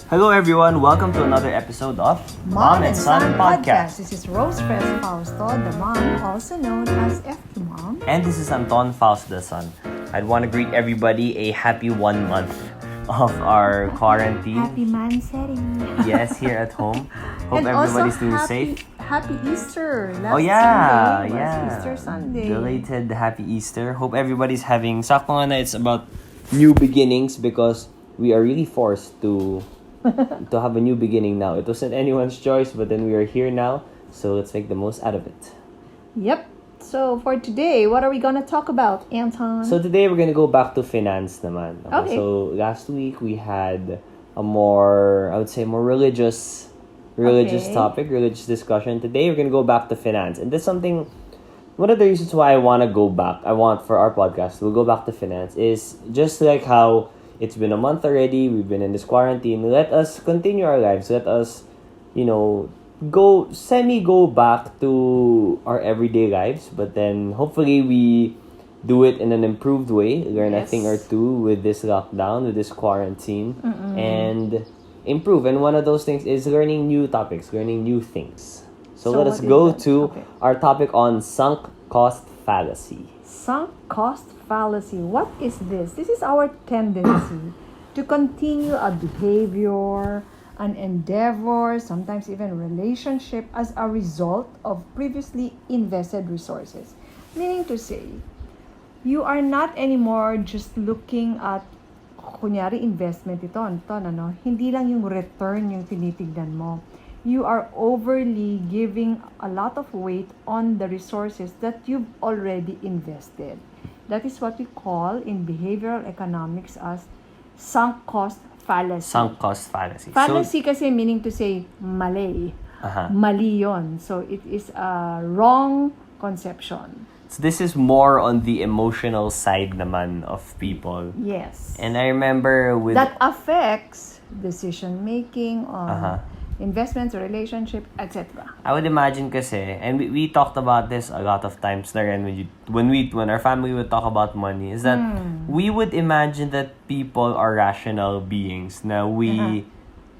Hello everyone, welcome to another episode of Mom and Son Podcast. This is Rose Fres Fausto, the mom, also known as FQ Mom. And this is Anton Faust the son. I'd want to greet everybody a happy 1 month of our quarantine. Happy Manseri. Yes, here at home. Hope And everybody's also doing safe. Happy Easter. Oh yeah, Sunday was yeah. Easter Sunday. Belated happy Easter. Hope everybody's having sakto nga na it's about new beginnings because we are really forced to have a new beginning now. It wasn't anyone's choice, but then we are here now, so let's make the most out of it. Yep. So for today, what are we gonna talk about, Anton? So today we're gonna go back to finance naman. Okay. So last week we had a more, I would say, more religious topic, religious discussion. Today we're gonna go back to finance, and that's something. One of the reasons why I want to go back, I want for our podcast, we'll go back to finance, is just like how it's been a month already, we've been in this quarantine, let us continue our lives, let us, go back to our everyday lives, but then hopefully we do it in an improved way, learn a thing or two with this lockdown, with this quarantine, and improve. And one of those things is learning new topics, learning new things. So let us go to our topic on sunk cost fallacy. Sunk cost fallacy. What is this? This is our tendency to continue a behavior, an endeavor, sometimes even relationship as a result of previously invested resources. Meaning to say, you are not anymore just looking at kunyari investment ito, hindi lang yung return yung tinitignan mo. You are overly giving a lot of weight on the resources that you've already invested. That is what we call in behavioral economics as sunk cost fallacy. Sunk cost fallacy. Fallacy kasi meaning to say mali. Uh-huh. Mali yun. So it is a wrong conception. So this is more on the emotional side naman of people. Yes. And I remember with... That affects decision making on investments, relationship, etc. I would imagine kasi, and we talked about this a lot of times na rin when our family would talk about money, is that we would imagine that people are rational beings. Na we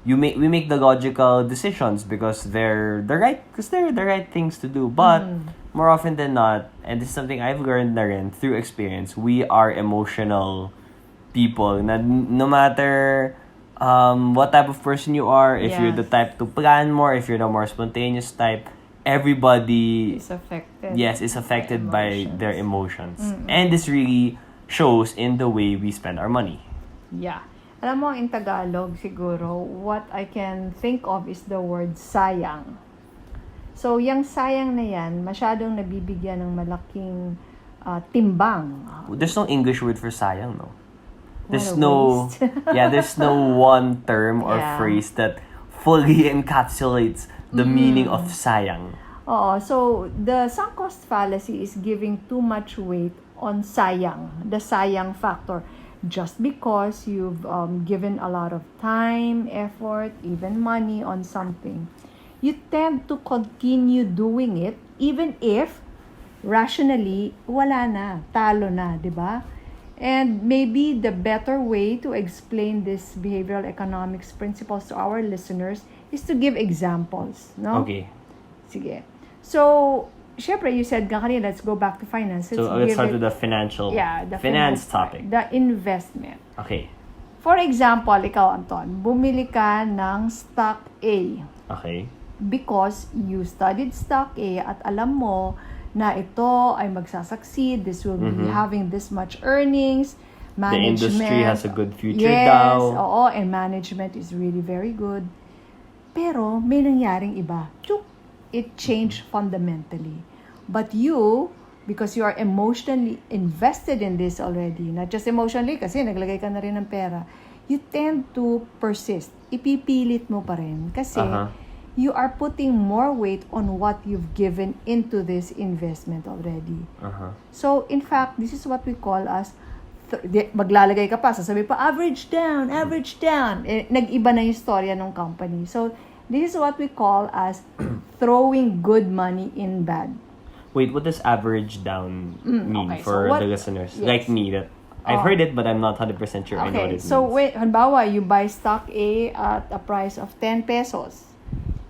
make the logical decisions because they're the right things to do. But more often than not, and this is something I've learned na rin through experience, we are emotional people. Na no matter what type of person you are, if you're the type to plan more, if you're the more spontaneous type, everybody is affected. Yes, is affected by their emotions. And this really shows in the way we spend our money. Yeah. Alam mo, in Tagalog siguro, what I can think of is the word sayang. So, yung sayang na yan, masyadong nabibigyan ng malaking timbang. There's no English word for sayang, no? There's What a there's no one term or phrase that fully encapsulates the meaning of sayang. So the sunk cost fallacy is giving too much weight on sayang, the sayang factor. Just because you've given a lot of time, effort, even money on something, you tend to continue doing it even if rationally wala na, talo na, di ba? And maybe the better way to explain this behavioral economics principles to our listeners is to give examples, no? Okay. Sige. So, syempre, you said kanina, let's go back to finance. Let's start with the the finance topic. The investment. Okay. For example, ikaw, Anton, bumili ka ng stock A. Okay. Because you studied stock A at alam mo na ito ay magsasucceed, this will be having this much earnings, management. The industry has a good future daw. Yes, and management is really very good. Pero may nangyaring iba. It changed fundamentally. But you, because you are emotionally invested in this already, not just emotionally kasi naglagay ka na rin ng pera, you tend to persist. Ipipilit mo pa rin kasi you are putting more weight on what you've given into this investment already. So, in fact, this is what we call as, maglalagay ka pa, sasabi pa, average down. Nag-iba na yung storya ng company. So, this is what we call as throwing good money in bad. Wait, what does average down mean for the listeners? Yes. Like me, that I've heard it, but I'm not 100% sure I know what Okay, it so means. wait, halimbawa, you buy stock A at a price of 10 pesos.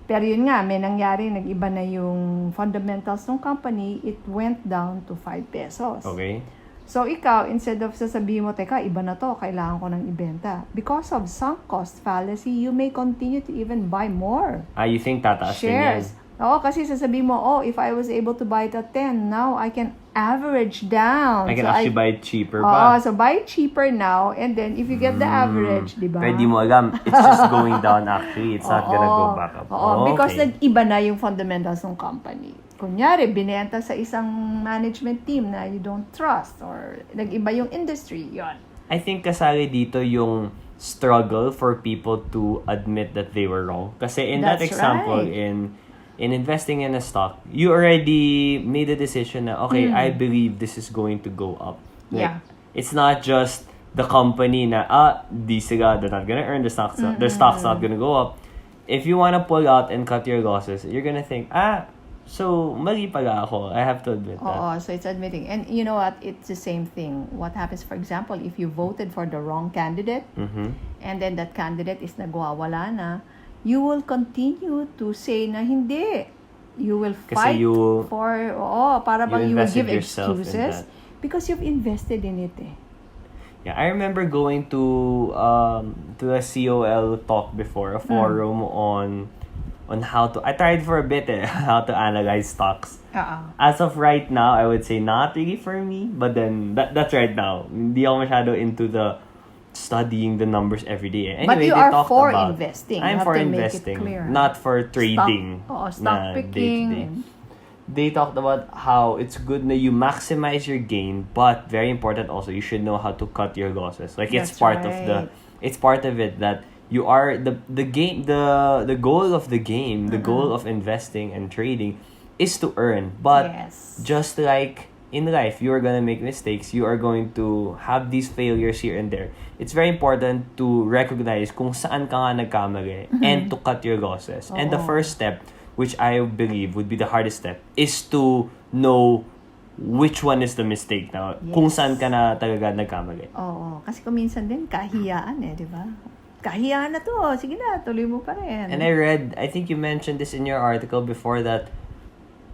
Pero yun nga, may nangyari, nag-iba na yung fundamentals ng company, it went down to 5 pesos. Okay. So, ikaw, instead of sasabihin mo, teka, iba na to, kailangan ko ng ibenta. Because of sunk cost fallacy, you may continue to even buy more You think tataas din yan? shares. Oo, kasi sasabihin mo, oh, if I was able to buy it at 10, now I can average down. I can So, actually buy it cheaper Oo, pa. so buy it cheaper now, and then if you get the average, di ba? Pero di mo alam, it's just going down actually. It's not gonna go back up. Oo, because okay. nag-iba na yung fundamentals ng company. Kunyari, binenta sa isang management team na you don't trust, or nag-iba yung industry, yon. I think kasali dito yung struggle for people to admit that they were wrong. Kasi in that That's example, right. in investing in a stock, you already made a decision na, okay, I believe this is going to go up. Yeah. It's not just the company na, di sila, they're not gonna earn, their stock's not gonna go up. If you wanna pull out and cut your losses, you're gonna think, so mali pala ako. I have to admit that. Oo, so it's admitting. And you know what? It's the same thing. What happens, for example, if you voted for the wrong candidate, and then that candidate is nagwawala na, you will continue to say na hindi. You will fight para bang you will give excuses because you've invested in it eh. Yeah, I remember going to a COL talk before, a forum on how to. I tried for a bit how to analyze stocks. As of right now, I would say not really for me, but then that's right now. Hindi ako masyado into the studying the numbers every day. Anyway, But you are for investing. I'm for investing, not for trading. Stock picking. Day-to-day. They talked about how it's good that you maximize your gain, but very important also, you should know how to cut your losses. Like it's part of it that you are the goal of the game, the goal of investing and trading is to earn. But just like in life, you are gonna make mistakes. You are going to have these failures here and there. It's very important to recognize kung saan ka nga nagkamali and to cut your losses. And the first step, which I believe would be the hardest step, is to know which one is the mistake now. Kung saan ka na talaga nagkamali. Oo, kasi kung minsan din kahiyaan di ba? Kahiyaan na to. Sige na, tuloy mo pa rin. And I think you mentioned this in your article before that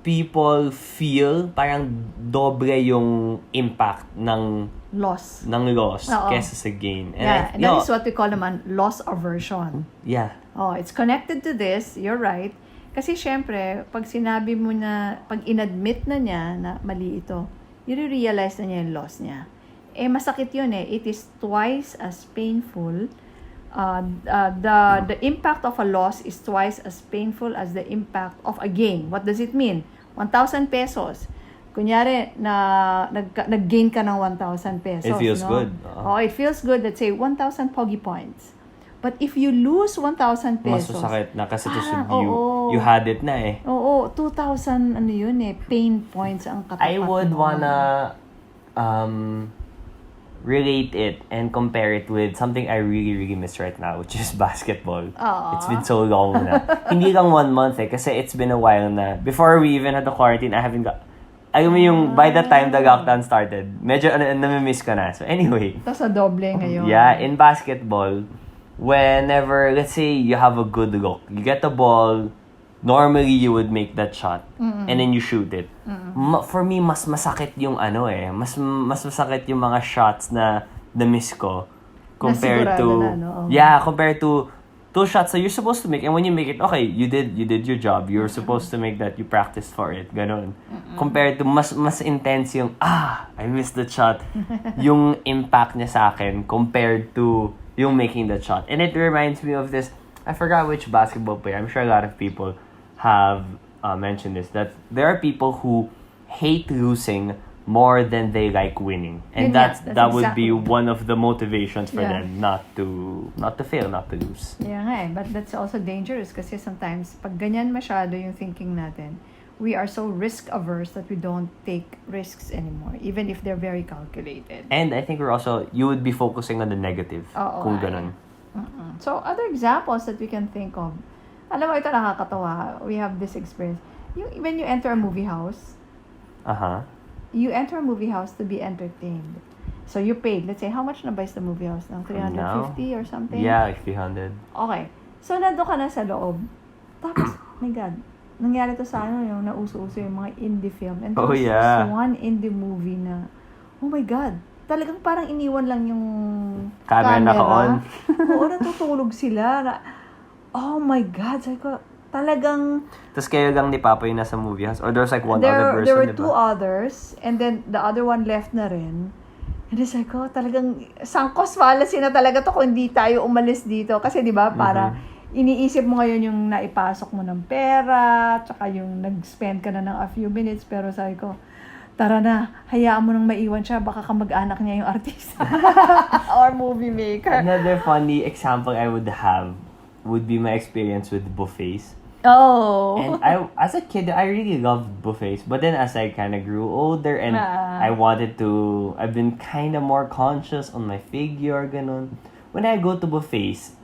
people feel parang doble yung impact ng loss kesa sa gain. And that is what we call naman loss aversion. Yeah. It's connected to this. You're right. Kasi syempre, pag sinabi mo na, pag inadmit na niya na mali ito, i-realize na niya yung loss niya. Masakit yun It is twice as painful. The impact of a loss is twice as painful as the impact of a gain. What does it mean? 1,000 pesos. Kunyari, nag-gain ka ng 1,000 pesos. It feels good. It feels good. Let's say, 1,000 pogi points. But if you lose 1,000 pesos, mas masakit na kasi you had it na 2,000 pain points ang katapat. I would wanna relate it and compare it with something I really, really miss right now, which is basketball. It's been so long na. Hindi lang 1 month kasi it's been a while na. Before we even had the quarantine, I haven't got... Alam mo yung, by the time the lockdown started, medyo namimiss ko na. So anyway. Tapos sa doble ngayon. Yeah, in basketball, whenever, let's say, you have a good look, you get the ball, normally you would make that shot, and then you shoot it. For me, mas masakit yung mas masakit yung mga shots na miss ko compared to compared to those shots that you're supposed to make. And when you make it, okay, you did your job. You're supposed to make that. You practiced for it. Ganon. Compared to mas intense yung I missed the shot. Yung impact niya sa akin compared to yung making that shot. And it reminds me of this. I forgot which basketball player. I'm sure a lot of people have mentioned this, that there are people who hate losing more than they like winning, and that would be one of the motivations for them not to fail, not to lose. But that's also dangerous kasi sometimes pag ganyan masyado yung thinking natin, we are so risk averse that we don't take risks anymore, even if they're very calculated. And I think you would be focusing on the negative kung ganun. So other examples that we can think of, alam mo, ito nakakatawa. We have this experience. When you enter a movie house, you enter a movie house to be entertained. So you paid, let's say, how much na ba is the movie house? Ng 350 or something? Yeah, like 300. Okay. So, nandun ka na sa loob. Tapos, my God, nangyari to sa yung nauso-uso yung mga indie film. And there was this one indie movie na, oh my God, talagang parang iniwan lang yung camera naka-on. Oo, natutulog sila. Oh my God, sabi ko, talagang... Tapos kayo lang ni Papa yung nasa movie house? Or there's like one other person, There were diba? two others, and then the other one left na rin. And it's like, oh, talagang Sunk Cost Fallacy na talaga to kung hindi tayo umalis dito. Kasi di ba para iniisip mo ngayon yung naipasok mo ng pera, tsaka yung nag-spend ka na ng a few minutes, pero sabi ko, tara na, hayaan mo nang maiwan siya, baka kamag-anak niya yung artista or movie maker. Another funny example I would have would be my experience with buffets. Oh. And as a kid, I really loved buffets. But then as I kind of grew older and I've been kind of more conscious on my figure, ganun. When I go to buffets,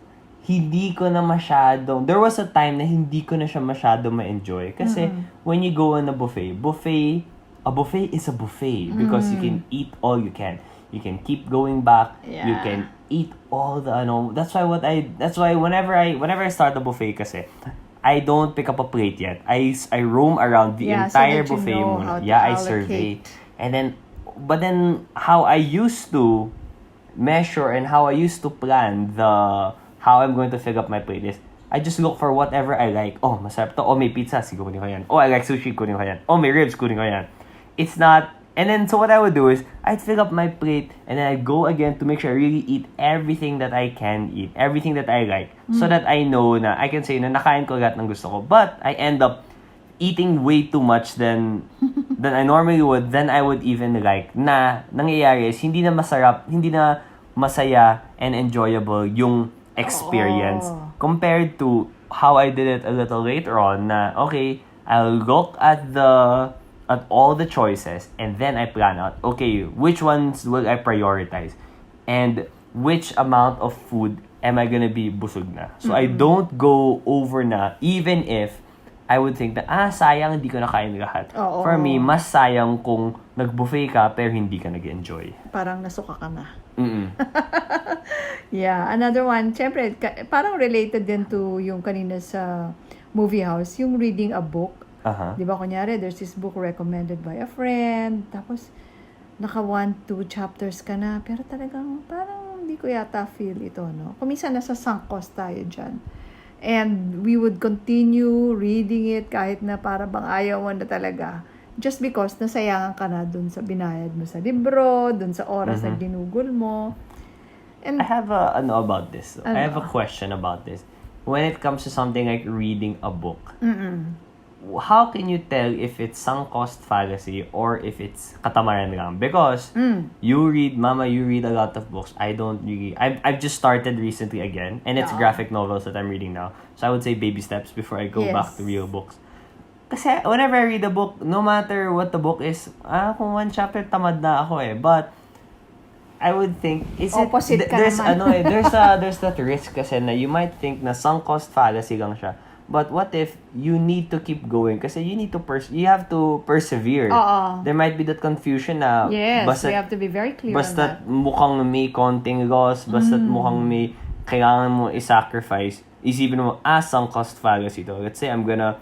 hindi ko na masyadong, there was a time na hindi ko na siya masyado ma-enjoy. Kasi when you go on a buffet is a buffet because you can eat all you can. You can keep going back. Yeah. You can eat all the, that's why whenever I start a buffet kasi, I don't pick up a plate yet. I roam around the entire so buffet muna. allocate. I survey. But then how I used to measure and how I used to plan how I'm going to fill up my plate is I just look for whatever I like. Oh, masarap to. Oh, may pizza. Sige, kunin ko yan. Oh, I like sushi. Kunin ko yan. Oh, may ribs. Kunin ko yan. It's not... And then, so what I would do is, I'd fill up my plate, and then I'd go again to make sure I really eat everything that I can eat, everything that I like, so that I know na, I can say na nakain ko lahat ng gusto ko. But, I end up eating way too much than I normally would, then I would even like, na, nangyayari is, hindi na masaya and enjoyable yung experience compared to how I did it a little later on na, okay, I'll look at all the choices and then I plan out, okay, which ones will I prioritize and which amount of food am I gonna be busog na. So I don't go over na even if I would think na, sayang hindi ko nakain lahat. For me, mas sayang kung nag-buffet ka pero hindi ka nag-enjoy. Parang nasuka ka na. Yeah, another one, syempre, parang related din to yung kanina sa movie house, yung reading a book. Di ba, kunyari, there's this book recommended by a friend, tapos, naka 1-2 chapters ka na, pero talagang, parang hindi ko yata feel ito, no? Kuminsan nasa sunk cost tayo dyan. And we would continue reading it kahit na para bang ayaw mo na talaga. Just because nasayangan ka na dun sa binayad mo sa libro, dun sa oras na ginugol mo. And I have a question about this. When it comes to something like reading a book, how can you tell if it's sunk cost fallacy or if it's katamaran lang? Because you read a lot of books. I don't really. I've just started recently again, and it's graphic novels that I'm reading now. So I would say baby steps before I go back to real books. Kasi whenever I read a book, no matter what the book is, kung one chapter tamad na ako eh. But I would think opposite ka there's naman. There's that risk kasi na you might think na sunk cost fallacy lang siya. But what if you need to keep going? Kasi you need to you have to persevere. There might be that confusion na we have to be very clear on that. Basta't mukhang may konting loss, basta't mukhang may kailangan mo i-sacrifice, isipin mo, sunk cost fallacy to. Let's say I'm gonna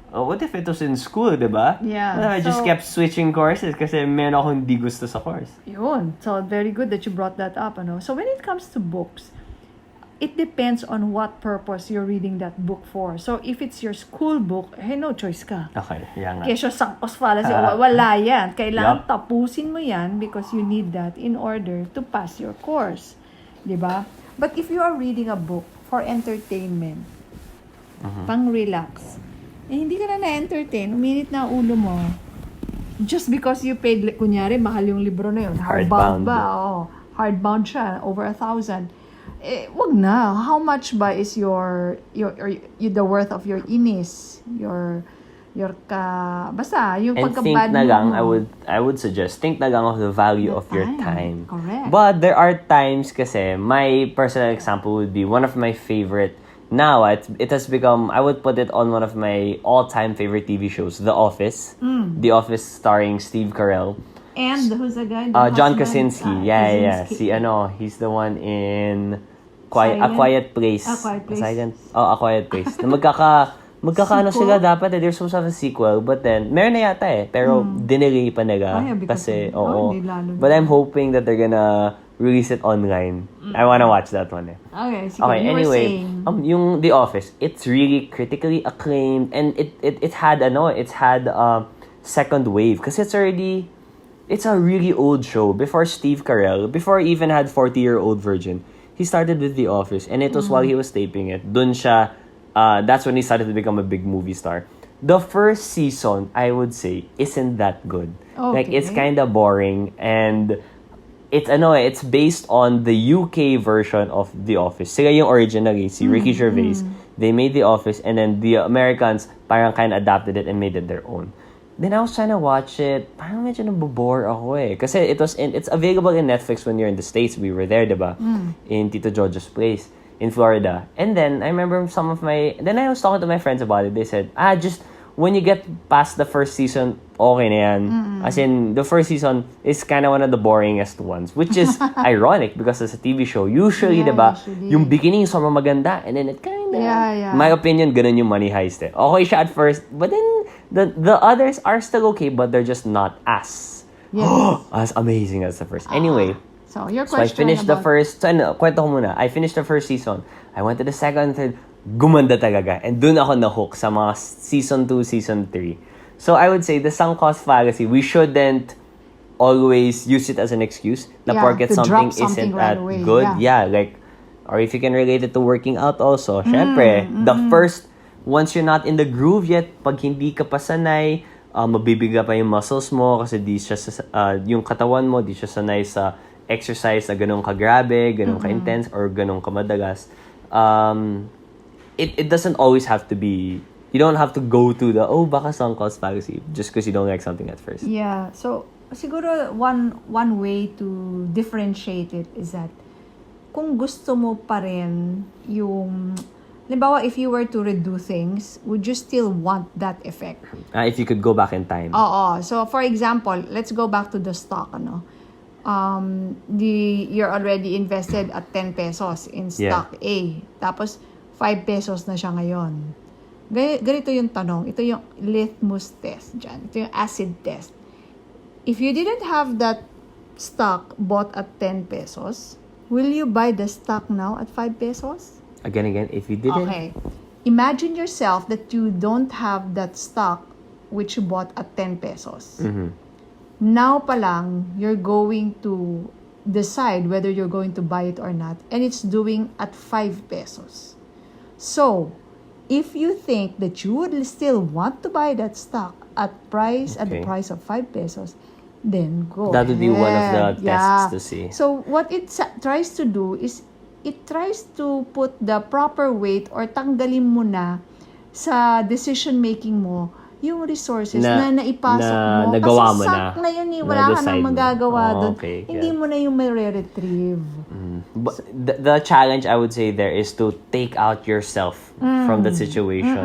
what if it was in school, diba? Yeah. I just kept switching courses kasi meron akong hindi gusto sa course. Yun. So, very good that you brought that up. So, when it comes to books, it depends on what purpose you're reading that book for. So, if it's your school book, no choice ka. Okay, yan nga. Kesyo sunk cost fallacy, wala yan. Kailangan tapusin mo yan because you need that in order to pass your course. Diba? But if you are reading a book for entertainment, pang-relax, hindi ka na na-entertain, uminit na ulo mo. Just because you paid, kunyari, mahal yung libro na yun. Hardbound ba? Hardbound siya, over 1,000. Wag na. How much ba is the worth of your inis? Basta, yung and think na lang, I would suggest, think na lang of the value of your time. Correct. But there are times kasi, my personal example would be one of my favorite. Now, it has become, I would put it on one of my all-time favorite TV shows, The Office. The Office starring Steve Carell. And who's the guy? John Krasinski. Yeah. He's the one in A Quiet Place. A Quiet Place. A Quiet Place. Na magkakaano sila dapat they're supposed to have a sequel, but then meron na yata pero dinelay pa nila kasi But I'm hoping that they're gonna release it online. I wanna watch that one. Okay, anyway, yung The Office, it's really critically acclaimed, and it had second wave kasi it's a really old show. Before Steve Carell, before he even had 40-year-old Virgin, he started with The Office, and it was while he was taping it. Dun siya, that's when he started to become a big movie star. The first season, I would say, isn't that good. Okay. Like, it's kind of boring, and it's based on the UK version of The Office. Sila yung originally, si Ricky Gervais. They made The Office, and then the Americans parang kind of adapted it and made it their own. Then I was trying to watch it. Parang medyo nabobore ako Kasi it's available in Netflix when you're in the States. We were there, diba? In Tito Jojo's place in Florida. And then I remember then I was talking to my friends about it. They said, just when you get past the first season, okay na yan. As in, the first season is kind of one of the boringest ones, which is ironic because it's a TV show. Usually, diba? Yung beginning is sobrang maganda, and then it kind of, my opinion, ganun yung Money Heist. Okay siya at first, but then the others are still okay, but they're just not as amazing as the first. Anyway, so your question I finished the first. Kwento ko muna. I finished the first season. I went to the second, third. Gumanda talaga. And dun ako na-hook sa mga season 2, season 3. So I would say the Sunk Cost Fallacy, we shouldn't always use it as an excuse na porket something isn't that good. Or if you can relate it to working out also. Syempre, once you're not in the groove yet, pag hindi ka pa sanay, mabibiga pa yung muscles mo kasi yung katawan mo, di siya sanay sa exercise na ganun ka-grabe, ganun ka-intense, or ganun ka-madagas. It doesn't always have to be, you don't have to go to the, baka Sunk Cost Fallacy just because you don't like something at first. Yeah. So, siguro one way to differentiate it is that kung gusto mo pa rin yung, halimbawa, if you were to redo things, would you still want that effect? If you could go back in time. So, for example, let's go back to the stock, you're already invested at 10 pesos in stock A. Tapos, 5 pesos na siya ngayon. Ganito yung tanong. Ito yung litmus test dyan. Ito yung acid test. If you didn't have that stock bought at 10 pesos, will you buy the stock now at 5 pesos? Again, if you didn't. Okay. Imagine yourself that you don't have that stock which you bought at 10 pesos. Now pa lang, you're going to decide whether you're going to buy it or not, and it's doing at 5 pesos. So, if you think that you would still want to buy that stock at the price of 5 pesos, then go That would be one of the tests to see. So, what it tries to do is, it tries to put the proper weight or tanggalin mo na sa decision-making mo yung resources na naipasok mo. Nagawa mo kasi sunk na yun wala ka nang magagawa doon. Hindi mo na yung may re-retrieve. But the challenge I would say there is to take out yourself from that situation.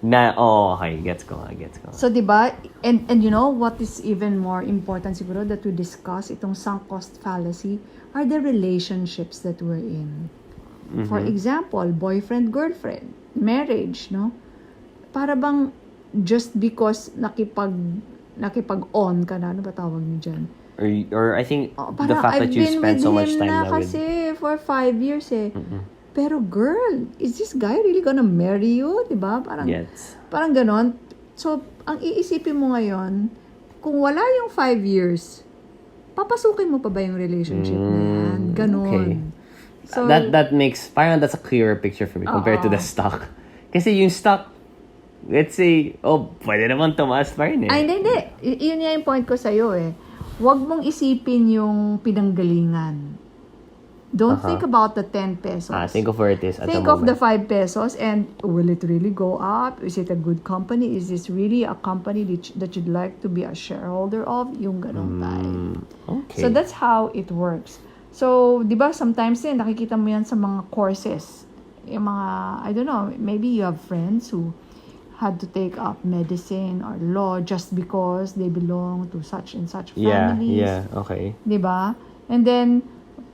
Gets ko. So, diba? And you know what is even more important siguro that we discuss itong sunk cost fallacy are the relationships that we're in. For example, boyfriend-girlfriend, marriage, Para bang just because nakipag-on ka na, ano ba tawag niyo dyan? Or I think the fact that you spend so much time na kasi for 5 years Pero girl, is this guy really gonna marry you? Diba? Parang ganon. So, ang iisipin mo ngayon, kung wala yung 5 years, papasukin mo pa ba yung relationship na yan? Ganon. Okay. So, that makes, parang that's a clearer picture for me compared to the stock. Kasi yung stock, let's say, pwede naman tumaas pa rin hindi. Yun yung point ko sa'yo Huwag mong isipin yung pinanggalingan. Don't think about the 10 pesos. Think of where it is at the moment. Think of the 5 pesos and will it really go up? Is it a good company? Is this really a company that you'd like to be a shareholder of? Yung ganong time. Okay. So that's how it works. So, di ba, sometimes nakikita mo yan sa mga courses. Yung mga, I don't know, maybe you have friends who had to take up medicine or law just because they belong to such and such Yeah, families. yeah, okay. Diba? And then,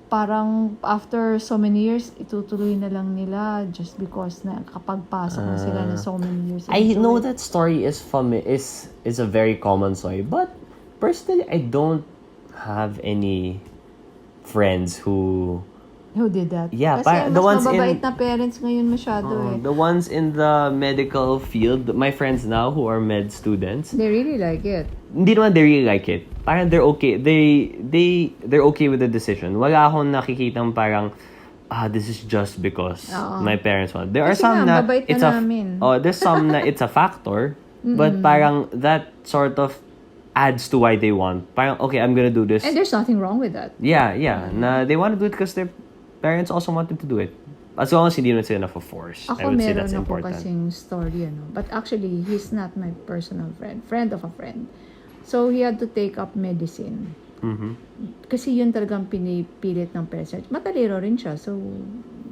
parang after so many years, itutuloy na lang nila just because nakapagpasok na sila na so many years. I into know it. that story is a very common story, but personally, I don't have any friends who did that? Yeah, Kasi the mas ones mababait in na parents ngayon masyado the ones in the medical field, my friends now who are med students, They really like it. hindi naman they really like it. Parang they're okay. They're okay with the decision. Wala akong nakikitang parang this is just because my parents want. There are Kasi some nga, na mabait it's na namin. there's some na it's a factor, but parang that sort of adds to why they want. Parang okay, I'm gonna do this. And there's nothing wrong with that. Yeah. Na they want to do it because their parents also want them to do it. As long as hindi naman sila na-force. I Ako would say meron that's ako important. kasing story, But actually, he's not my personal friend. Friend of a friend. So, he had to take up medicine. Kasi yun talagang pinipilit ng parents. Matalino rin siya. So,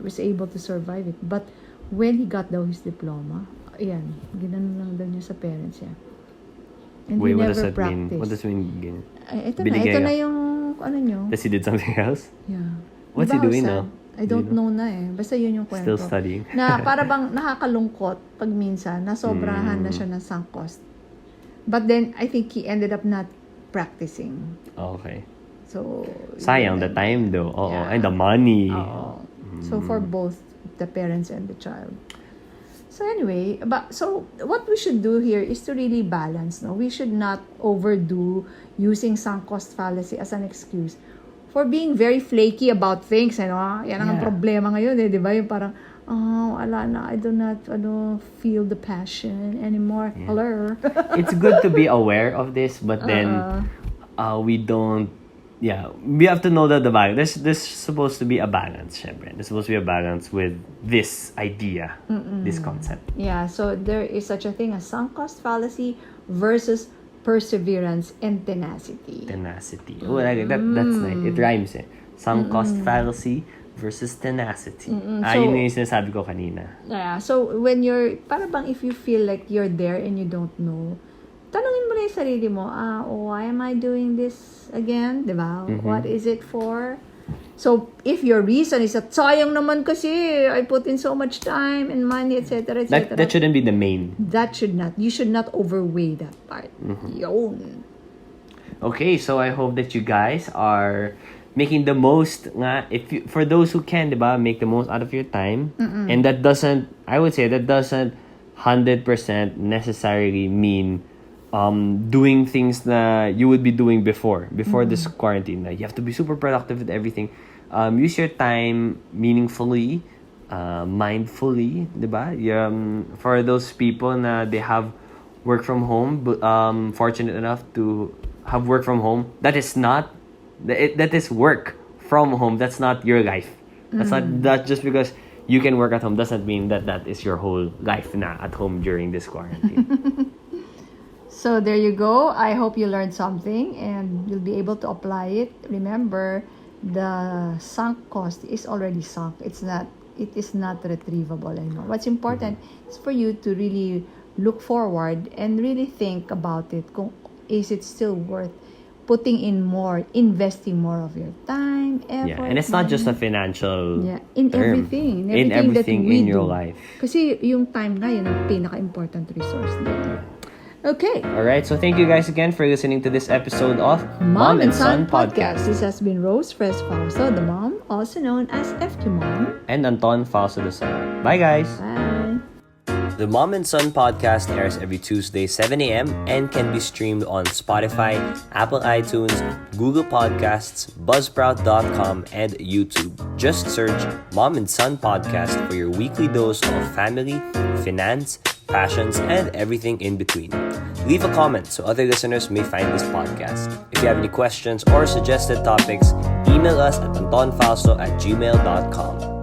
was able to survive it. But, when he got daw his diploma, ayan, ginanon lang daw niya sa parents niya. And Wait, he what does never that mean? practiced. What does it mean? Ito Binigay na ka? yung, nyo. Does he did something else? Yeah. What's Diba he doing how sad? now? I don't know na eh. Basta yun yung kwento. Still studying. Na para bang nakakalungkot pag minsan, nasobrahan na siya ng sunk cost. But then, I think he ended up not practicing. Okay. So, Sayang the time though. And the money. So, for both the parents and the child. So, anyway, so what we should do here is to really balance. No? We should not overdo using sunk cost fallacy as an excuse for being very flaky about things. Yan ang problema ngayon, di ba? Yung parang, wala na, I don't feel the passion anymore. Yeah. Hello. It's good to be aware of this, but then we don't. Yeah, we have to know that the balance. There's supposed to be a balance, syempre. There's supposed to be a balance with this idea, this concept. Yeah, so there is such a thing as sunk cost fallacy versus perseverance and tenacity. Tenacity. Oh, that's nice. It rhymes eh. Sunk cost fallacy versus tenacity. Yun yung sinasabi ko kanina. Yeah, so when you're, para bang if you feel like you're there and you don't know, tanungin mo na yung sarili mo, why am I doing this again? Diba? What is it for? So, if your reason is that, sayang naman kasi, I put in so much time and money, etc., etc. That shouldn't be the main. That should not. You should not overweigh that part. Yun. Okay, so I hope that you guys are making the most for those who can, diba, make the most out of your time. And that doesn't 100% necessarily mean doing things that you would be doing before this quarantine. You have to be super productive with everything. Use your time meaningfully, mindfully, diba? For those people na they have work from home, but fortunate enough to have work from home, that is work from home. That's not your life. That's just because you can work at home doesn't mean that is your whole life na at home during this quarantine. So there you go. I hope you learned something and you'll be able to apply it. Remember, the sunk cost is already sunk. It is not retrievable anymore. What's important is for you to really look forward and really think about it. Is it still worth putting in more, investing more of your time, effort? And it's not just a financial in term. everything. In everything that we in your do. life. Kasi yung time nga, yun ang pinaka-important resource din. Okay. Alright, so thank you guys again for listening to this episode of Mom and Son Podcast. This has been Rose Fres Fausto, the mom, also known as FQ Mom. And Anton Fausto the son. Bye guys! Bye! The Mom and Son Podcast airs every Tuesday, 7 a.m. and can be streamed on Spotify, Apple iTunes, Google Podcasts, Buzzsprout.com, and YouTube. Just search Mom and Son Podcast for your weekly dose of family, finance, passions, and everything in between. Leave a comment so other listeners may find this podcast. If you have any questions or suggested topics, email us at antonfausto@gmail.com.